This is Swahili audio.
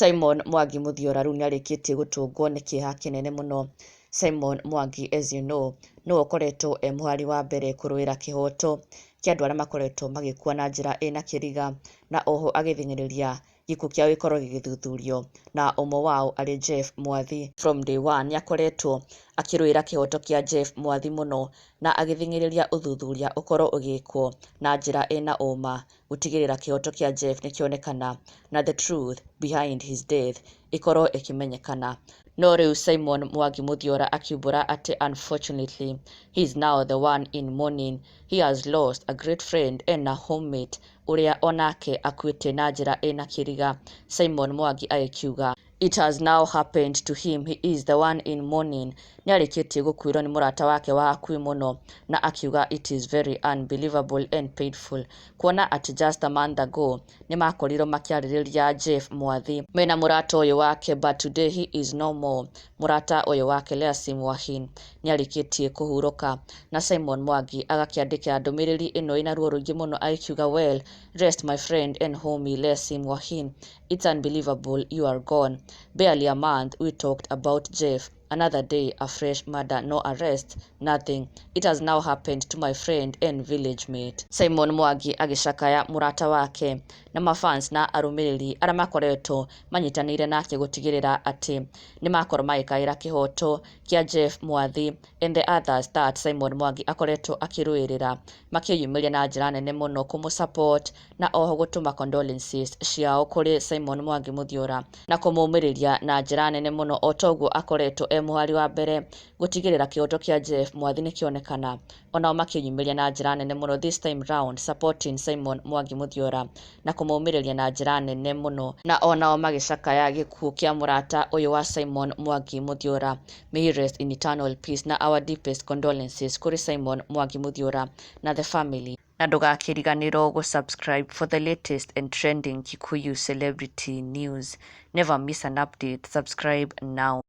Simon Mwangi Muthiora rĩu nĩarĩkĩtie gũtũngwo nĩ kĩeha kĩnene mũno. Simon Mwangi, as you know, no okoretwo mũhari wa mbere kũrũĩra kĩhoto kĩa andũ arĩa makoretwo magĩkua na njĩra ĩna kĩriga, na oho agĩthing'ĩrĩria gĩkuũ kĩao gĩkorwo gĩgĩthuthurio, na ũmwe wao arĩ Jeff Mwathi. From day one nĩakoretwo akĩrũĩra kĩhoto kĩa Jeff Mwathi mũno, na agĩthing'ĩrĩria ũthuthuria ũkorwo ũgĩkwo na njĩra ĩna ũma gũtigĩrĩra kĩhoto kĩa Jeff nĩkĩonekana na the truth behind his death ĩkorwo ĩkĩmenyekana. No rĩu Simon Mwangi Muthiora akiumbũra atĩ unfortunately he is now the one in mourning. He has lost a great friend and a homemate ũrĩa onake akuĩte na njĩra ĩna kĩriga. Simon Mwangi agĩkiuga it has now happened to him, he is the one in mourning. Nĩarĩkĩtie gũkuĩrwo nĩ mũrata wake wa hakuhĩ mũno, na akiuga it is very unbelievable and painful kuona atĩ just a month ago nĩmakorirwo makĩarĩrĩria Jeff Mwathi mena mũrata ũyũ wake, but today he is no more. Mũrata ũyũ wake Leasim Wahin nĩarĩkĩtie kũhurũka, na Simon Mwangi agakĩandĩkĩra ndũmĩrĩri ĩno ĩna ruo rũingĩ mũno agĩkiuga, well, rest my friend and homie Leasim Wahin, it's unbelievable you are gone. Barely a month we talked about Jeff. Another day, a fresh murder, no arrest, nothing. It has now happened to my friend and village mate. Simon Mwangi agĩcakaya mũrata wake na mafans na arũmĩrĩri arĩa makoretwo manyitanĩire nake gũtigĩrĩra atĩ nĩmakorwo magĩkaĩra kĩhoto kĩa Jeff Mwathi and the others that Simon Mwangi akoretwo akĩrũĩrĩra, makĩyumĩria na njĩra nene mũno kũmũsupport na oho gũtũma condolences ciao kũrĩ Simon Mwangi Muthiora na kũmũmĩrĩria na njĩra nene mũno, o toguo akoretwo mũhari wa mbere gũtigĩrĩra kĩhoto kĩa Jeff Mwathi nĩkĩonekana. Onao makĩyumĩria na njĩra nene mũno this time round supporting Simon Mwangi Muthiora na kũmũmĩrĩria na njĩra nene mũno, na onao magĩcakaya gĩkuũ kĩa mũrata ũyũ wa Simon Mwangi Muthiora. May he rest in eternal peace, na our deepest condolences kũrĩ Simon Mwangi Muthiora na the family. Na ndũgakĩriganĩrwo gũsubscribe for the latest and trending Kikuyu celebrity news. Never miss an update. Subscribe now.